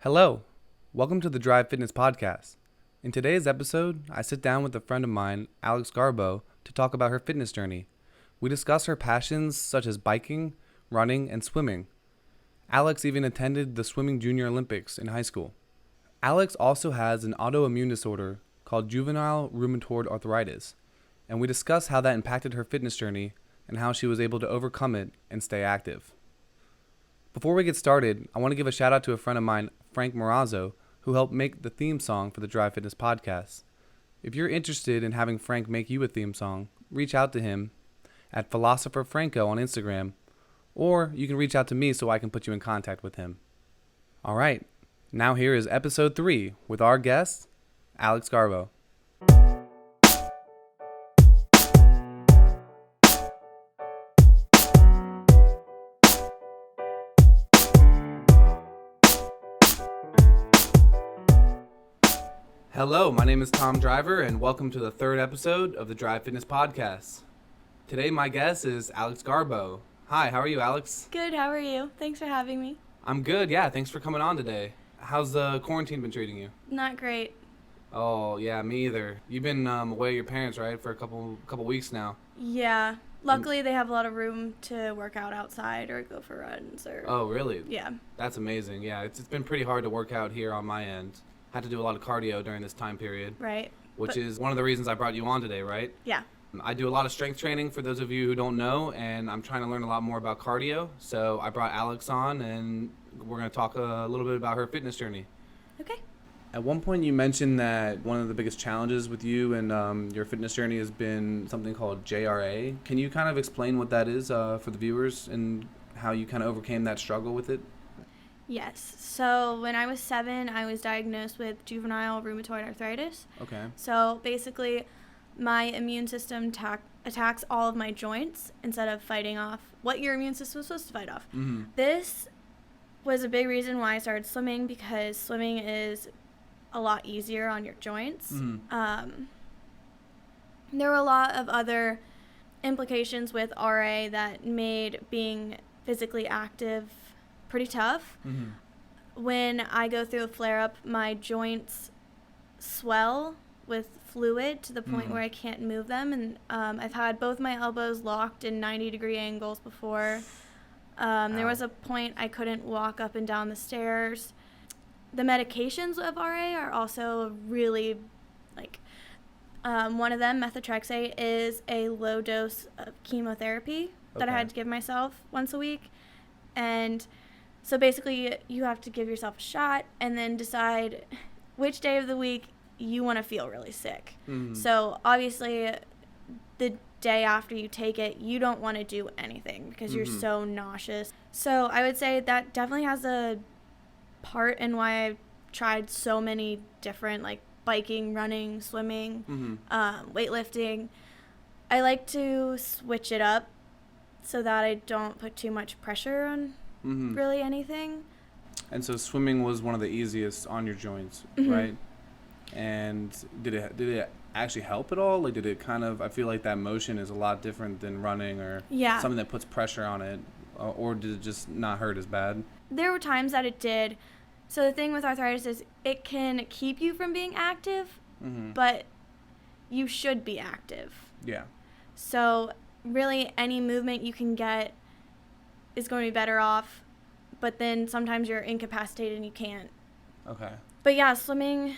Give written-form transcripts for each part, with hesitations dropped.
Hello, welcome to the Drive Fitness Podcast. In today's episode, I sit down with a friend of mine, Alex Gharbo, to talk about her fitness journey. We discuss her passions such as biking, running, and swimming. Alex even attended the Swimming Junior Olympics in high school. Alex also has an autoimmune disorder called Juvenile Rheumatoid Arthritis, and we discuss how that impacted her fitness journey and how she was able to overcome it and stay active. Before we get started, I want to give a shout out to a friend of mine, Frank Morazzo, who helped make the theme song for the Drive Fitness Podcast. If you're interested in having Frank make you a theme song, reach out to him at Philosopher Franco on Instagram, or you can reach out to me so I can put you in contact with him. All right, now here is episode 3 with our guest, Alex Gharbo. Hello, my name is Tom Driver, and welcome to the third episode of the Drive Fitness Podcast. Today, my guest is Alex Gharbo. Hi, how are you, Alex? Good, how are you? Thanks for having me. I'm good, yeah. Thanks for coming on today. How's the quarantine been treating you? Not great. Oh, yeah, me either. You've been away at your parents, right, for a couple weeks now? Yeah. Luckily, they have a lot of room to work out outside or go for runs. Oh, really? Yeah. That's amazing, yeah. It's been pretty hard to work out here on my end. Had to do a lot of cardio during this time period. Right. Which is one of the reasons I brought you on today, right? Yeah. I do a lot of strength training for those of you who don't know, and I'm trying to learn a lot more about cardio. So I brought Alex on, and we're going to talk a little bit about her fitness journey. Okay. At one point, you mentioned that one of the biggest challenges with you and your fitness journey has been something called JRA. Can you kind of explain what that is for the viewers and how you kind of overcame that struggle with it? Yes. So when I was 7, I was diagnosed with juvenile rheumatoid arthritis. Okay. So basically, my immune system attacks all of my joints instead of fighting off what your immune system is supposed to fight off. Mm-hmm. This was a big reason why I started swimming, because swimming is a lot easier on your joints. Mm-hmm. There were a lot of other implications with RA that made being physically active pretty tough. Mm-hmm. When I go through a flare-up, my joints swell with fluid to the point where I can't move them, and I've had both my elbows locked in 90-degree angles before. There was a point I couldn't walk up and down the stairs. The medications of RA are also really, one of them, methotrexate, is a low dose of chemotherapy that I had to give myself once a week. And so basically you have to give yourself a shot and then decide which day of the week you want to feel really sick. Mm-hmm. So obviously the day after you take it, you don't want to do anything because you're so nauseous. So I would say that definitely has a part in why I've tried so many different, like biking, running, swimming, weightlifting. I like to switch it up so that I don't put too much pressure on really anything. And so swimming was one of the easiest on your joints, right? And did it actually help at all? Like, did it kind of, I feel like that motion is a lot different than running or something that puts pressure on it, or did it just not hurt as bad? There were times that it did. So the thing with arthritis is it can keep you from being active, but you should be active. Yeah. So really any movement you can get is going to be better off, but then sometimes you're incapacitated and you can't. Okay. But yeah, swimming,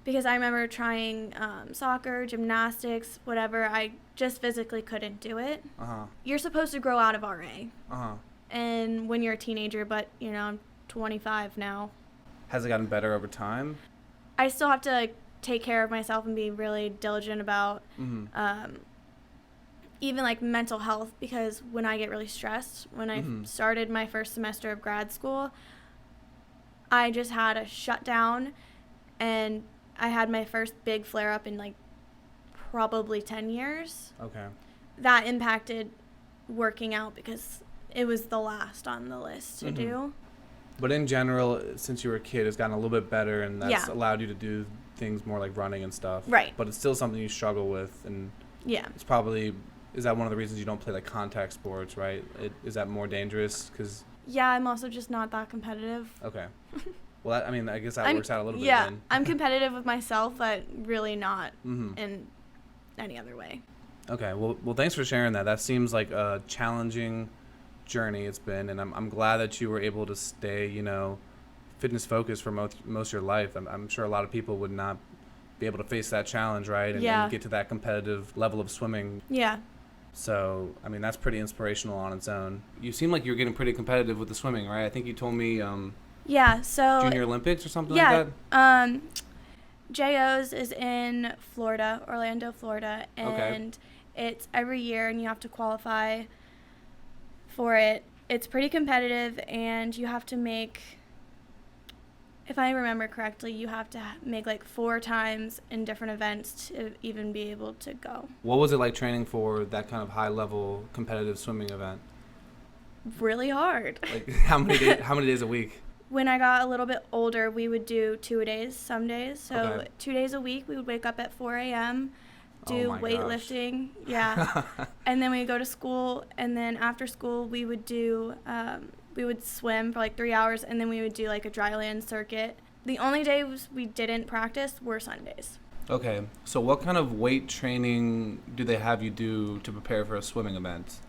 because I remember trying soccer, gymnastics, whatever, I just physically couldn't do it. You're supposed to grow out of RA. And when you're a teenager, but I'm 25 now. Has it gotten better over time? I still have to take care of myself and be really diligent about even like mental health, because when I get really stressed, when I started my first semester of grad school, I just had a shutdown, and I had my first big flare up in like probably 10 years. Okay. That impacted working out because it was the last on the list to do. But in general, since you were a kid, it's gotten a little bit better, and that's allowed you to do things more like running and stuff. Right. But it's still something you struggle with, and it's probably, is that one of the reasons you don't play like contact sports, right? Is that more dangerous? 'Cause yeah, I'm also just not that competitive. Okay. Well, I guess that works out a little bit Yeah, then. I'm competitive with myself, but really not in any other way. Okay, well, thanks for sharing that. That seems like a challenging journey it's been, and I'm glad that you were able to stay, fitness focused for most of your life. I'm sure a lot of people would not be able to face that challenge, right? And get to that competitive level of swimming. Yeah. So, that's pretty inspirational on its own. You seem like you're getting pretty competitive with the swimming, right? I think you told me so Junior Olympics or something like that? JO's is in Florida, Orlando, Florida, and it's every year, and you have to qualify for it. It's pretty competitive, and you have to make, if I remember correctly, you have to make like 4 times in different events to even be able to go. What was it like training for that kind of high-level competitive swimming event? Really hard. Like how many days a week? When I got a little bit older, we would do 2-a-days some days. So 2 days a week, we would wake up at 4 a.m., do weightlifting. Gosh. Yeah. And then we would go to school, and then after school, we would do we would swim for like 3 hours, and then we would do like a dry land circuit. The only days we didn't practice were Sundays. Okay. So what kind of weight training do they have you do to prepare for a swimming event?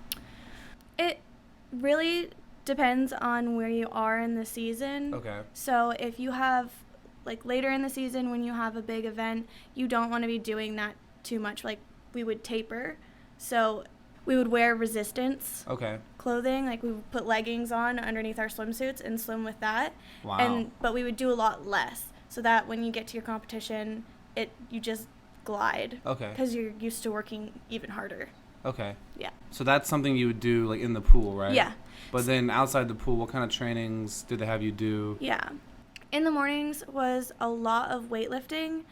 It really depends on where you are in the season. Okay. So if you have, like, later in the season when you have a big event, you don't want to be doing that too much. Like, we would taper. So we would wear resistance clothing. Like, we would put leggings on underneath our swimsuits and swim with that. Wow. But we would do a lot less so that when you get to your competition, you just glide. Okay. Because you're used to working even harder. Okay. Yeah. So that's something you would do, like, in the pool, right? Yeah. But then outside the pool, what kind of trainings did they have you do? Yeah. In the mornings was a lot of weightlifting.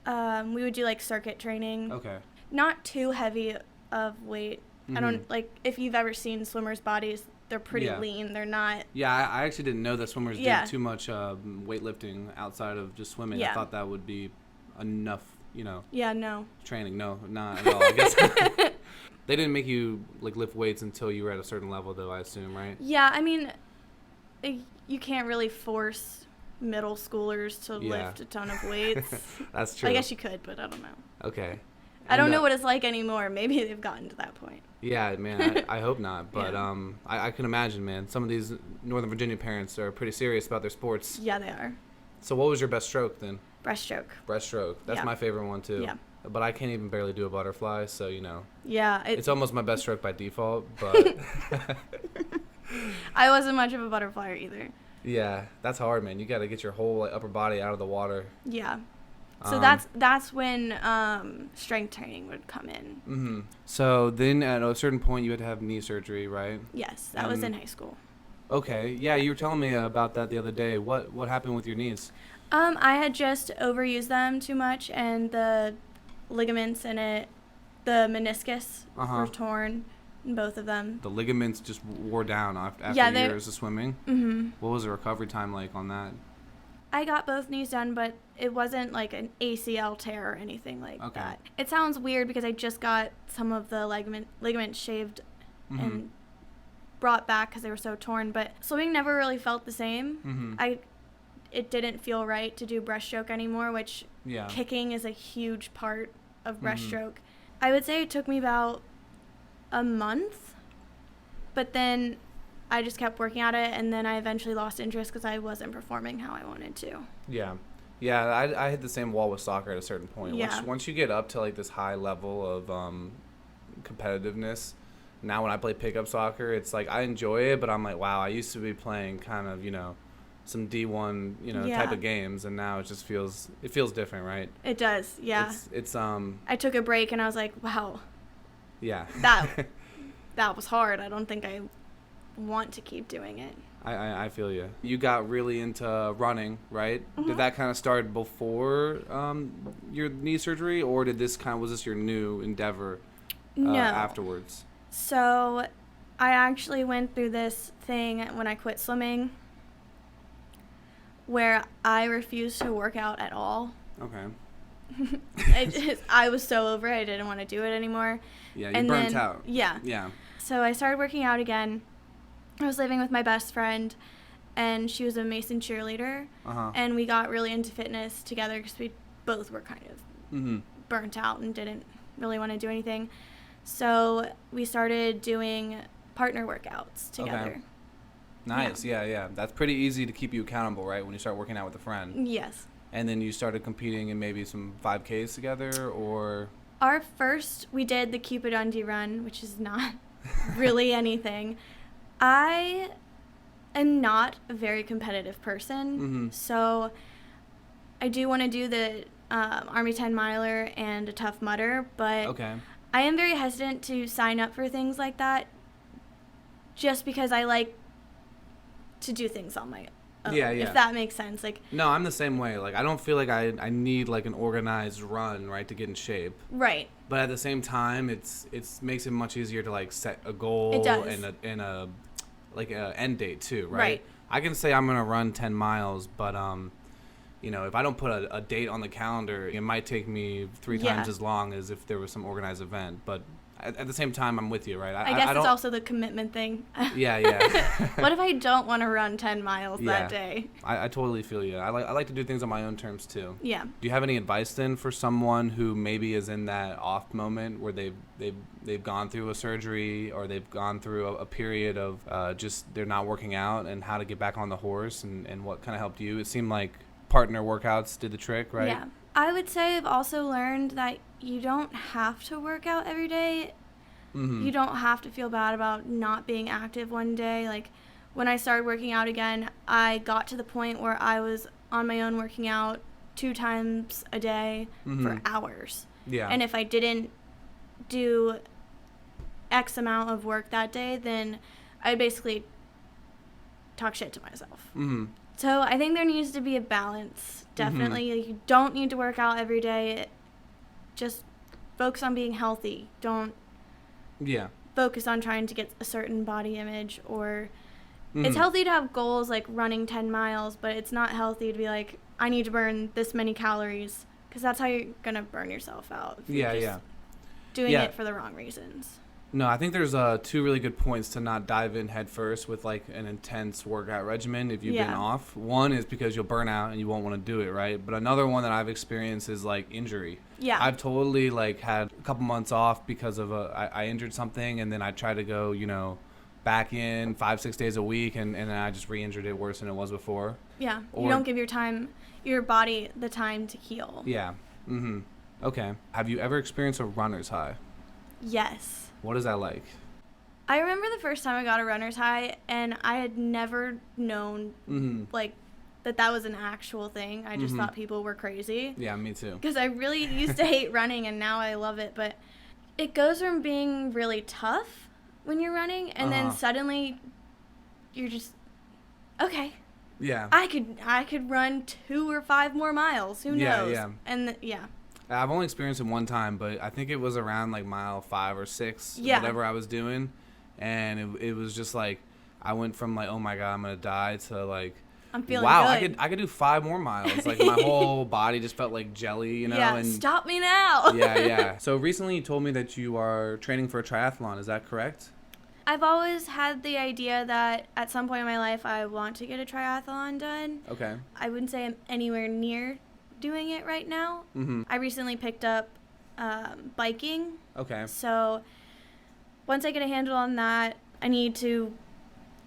We would do, like, circuit training. Okay. Not too heavy of weight. I don't, like, if you've ever seen swimmers' bodies, they're pretty lean. They're not. Yeah, I actually didn't know that swimmers did too much weightlifting outside of just swimming. I thought that would be enough, Yeah, no. training. No, not at all, I guess. They didn't make you, like, lift weights until you were at a certain level, though, I assume, right? Yeah, you can't really force middle schoolers to lift a ton of weights. That's true. I guess you could, but I don't know. Okay. I don't know what it's like anymore. Maybe they've gotten to that point. Yeah, man, I hope not. But I can imagine, man, some of these Northern Virginia parents are pretty serious about their sports. Yeah, they are. So what was your best stroke then? Breaststroke. Breaststroke. That's my favorite one, too. Yeah. But I can't even barely do a butterfly, so, Yeah. It's almost my best stroke by default, but... I wasn't much of a butterflyer either. Yeah, that's hard, man. You got to get your whole upper body out of the water. Yeah. So that's when strength training would come in. Mm-hmm. So then at a certain point you had to have knee surgery, right? Yes, that was in high school. Okay. Yeah, you were telling me about that the other day. What happened with your knees? I had just overused them too much, and the ligaments in it, the meniscus were torn in both of them. The ligaments just wore down after years of swimming? Mm-hmm. What was the recovery time like on that? I got both knees done, but it wasn't like an ACL tear or anything like that. It sounds weird because I just got some of the ligaments shaved and brought back because they were so torn, but swimming never really felt the same. It didn't feel right to do breaststroke anymore, which kicking is a huge part of breaststroke. I would say it took me about a month, but then I just kept working at it, and then I eventually lost interest because I wasn't performing how I wanted to. Yeah. I hit the same wall with soccer at a certain point. Yeah. Once you get up to like this high level of competitiveness, now when I play pickup soccer, it's like I enjoy it, but I'm like, wow, I used to be playing kind of some D1 type of games, and now it just feels different, right? It does, yeah. It's I took a break and I was like, wow. Yeah. That was hard. I don't think I want to keep doing it. I feel you. You got really into running, right? Did that kind of start before your knee surgery, or was this your new endeavor afterwards? So I actually went through this thing when I quit swimming where I refused to work out at all. Okay. I was so over it. I didn't want to do it anymore. Yeah, you burnt out. Yeah. Yeah. So I started working out again. I was living with my best friend, and she was a Mason cheerleader. And we got really into fitness together because we both were kind of burnt out and didn't really want to do anything. So we started doing partner workouts together. Okay. Nice. Yeah. That's pretty easy to keep you accountable, right? When you start working out with a friend. Yes. And then you started competing in maybe some 5Ks together, or? Our first, we did the Cupid Undie Run, which is not really anything. I am not a very competitive person, so I do want to do the Army 10 miler and a Tough Mudder, but I am very hesitant to sign up for things like that just because I like to do things on my own, if that makes sense. Like, no, I'm the same way. Like, I don't feel like I need like an organized run, right, to get in shape. Right. But at the same time, it's makes it much easier to like set a goal and a like a end date too, right? I can say I'm gonna run 10 miles, but you know, if I don't put a date on the calendar, it might take me 3 times as long as if there was some organized event. But at the same time, I'm with you, right? I guess it's also the commitment thing. Yeah. What if I don't want to run 10 miles that day? I totally feel you. I like to do things on my own terms too. Yeah. Do you have any advice then for someone who maybe is in that off moment where they've gone through a surgery or they've gone through a period of just they're not working out, and how to get back on the horse, and what kind of helped you? It seemed like partner workouts did the trick, right? Yeah. I would say I've also learned that you don't have to work out every day. You don't have to feel bad about not being active one day. Like, when I started working out again, I got to the point where I was on my own working out 2 times a day for hours. Yeah. And if I didn't do X amount of work that day, then I basically talk shit to myself. So I think there needs to be a balance, definitely. Like, you don't need to work out every day. Just focus on being healthy. Don't focus on trying to get a certain body image. Or it's healthy to have goals like running 10 miles, but it's not healthy to be like, I need to burn this many calories, because that's how you're going to burn yourself out. If you're just doing it for the wrong reasons. No, I think there's 2 really good points to not dive in head first with like an intense workout regimen if you've been off. One is because you'll burn out and you won't want to do it, right? But another one that I've experienced is like injury. Yeah. I've totally like had a couple months off because of I injured something, and then I tried to go, you know, back in 5-6 days a week, and then I just re-injured it worse than it was before. Yeah. You don't give your body the time to heal. Yeah. Okay. Have you ever experienced a runner's high? Yes. What is that like? I remember the first time I got a runner's high, and I had never known like that was an actual thing. I just thought people were crazy. Yeah, me too. Because I really used to hate running, and now I love it. But it goes from being really tough when you're running, and then suddenly you're just, okay. Yeah. I could run 2 or 5 more miles. Who knows? Yeah. And I've only experienced it one time, but I think it was around like mile 5 or 6, whatever I was doing. And it was just like, I went from like, oh my God, I'm going to die, to like, I'm feeling good. I could do 5 more miles. Like, my whole body just felt like jelly, you know? Yeah, and stop me now. Yeah. So recently you told me that you are training for a triathlon. Is that correct? I've always had the idea that at some point in my life I want to get a triathlon done. Okay. I wouldn't say I'm anywhere near doing it right now. I recently picked up biking. Okay. So once I get a handle on that, I need to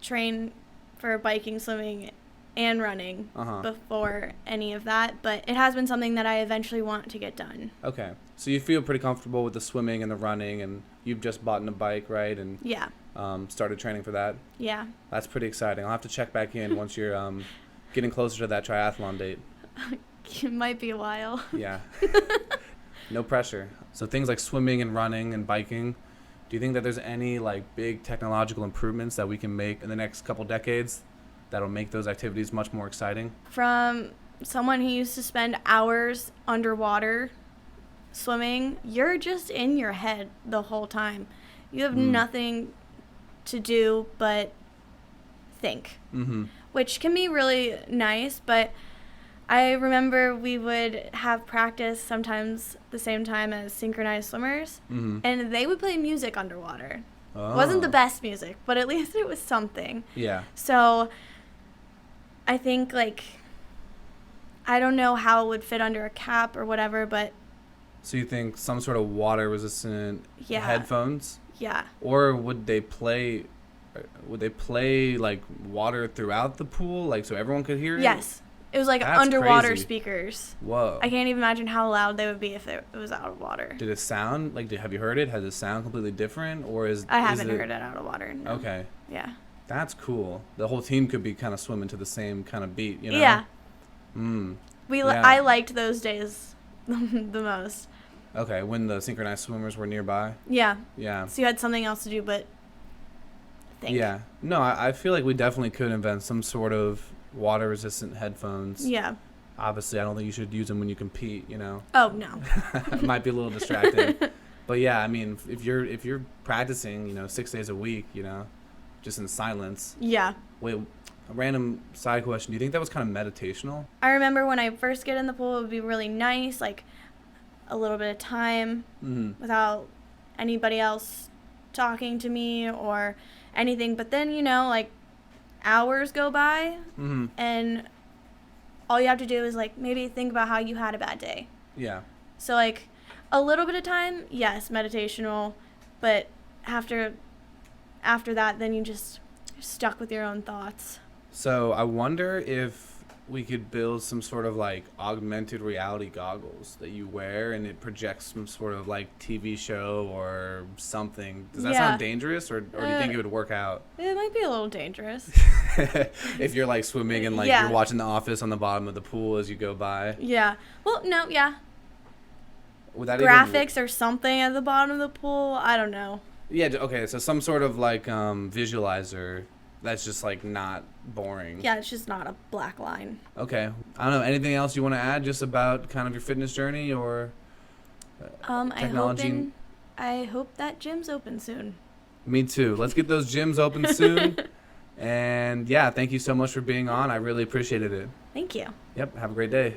train for biking, swimming, and running before any of that. But it has been something that I eventually want to get done. Okay. So you feel pretty comfortable with the swimming and the running, and you've just bought a bike, right? And started training for that? Yeah. That's pretty exciting. I'll have to check back in once you're getting closer to that triathlon date. It might be a while. Yeah. No pressure. So things like swimming and running and biking, do you think that there's any like big technological improvements that we can make in the next couple decades that'll make those activities much more exciting? From someone who used to spend hours underwater swimming, you're just in your head the whole time. You have nothing to do but think, which can be really nice, but I remember we would have practice sometimes the same time as synchronized swimmers, and they would play music underwater. It wasn't the best music, but at least it was something. Yeah. So I think, like, I don't know how it would fit under a cap or whatever, but So you think some sort of water-resistant yeah. headphones? Yeah. Or would they play like water throughout the pool, like so everyone could hear it? Yes. It was like That's underwater crazy. speakers. Whoa. I can't even imagine how loud they would be if it was out of water. Did it sound like? Have you heard it? Has it sound completely different, or is I haven't heard it out of water. No. Okay. Yeah. That's cool. The whole team could be kind of swimming to the same kind of beat, you know? Yeah. Mm. I liked those days the most. Okay, when the synchronized swimmers were nearby. Yeah. Yeah. So you had something else to do, but think. Yeah. No, I feel like we definitely could invent some sort of water-resistant headphones. Yeah. Obviously, I don't think you should use them when you compete, you know? Oh, no. It might be a little distracting. But yeah, I mean, if you're practicing, 6 days a week, just in silence. Yeah. Wait, a random side question. Do you think that was kind of meditational? I remember when I first get in the pool, it would be really nice, like a little bit of time without anybody else talking to me or anything. But then, like hours go by and all you have to do is like maybe think about how you had a bad day. Yeah. So like a little bit of time, yes, meditational, but after that, then you're stuck with your own thoughts. So I wonder if we could build some sort of like augmented reality goggles that you wear and it projects some sort of like TV show or something. Does that sound dangerous or do you think it would work out? It might be a little dangerous. If you're like swimming and like you're watching The Office on the bottom of the pool as you go by. Yeah. Well, no, yeah. Would that graphics or something at the bottom of the pool? I don't know. Yeah, okay, so some sort of like visualizer that's just like not boring. Yeah, it's just not a black line. Okay. I don't know. Anything else you want to add just about kind of your fitness journey or technology? I hope that gym's open soon. Me too. Let's get those gyms open soon. And yeah, thank you so much for being on. I really appreciated it. Thank you. Yep. Have a great day.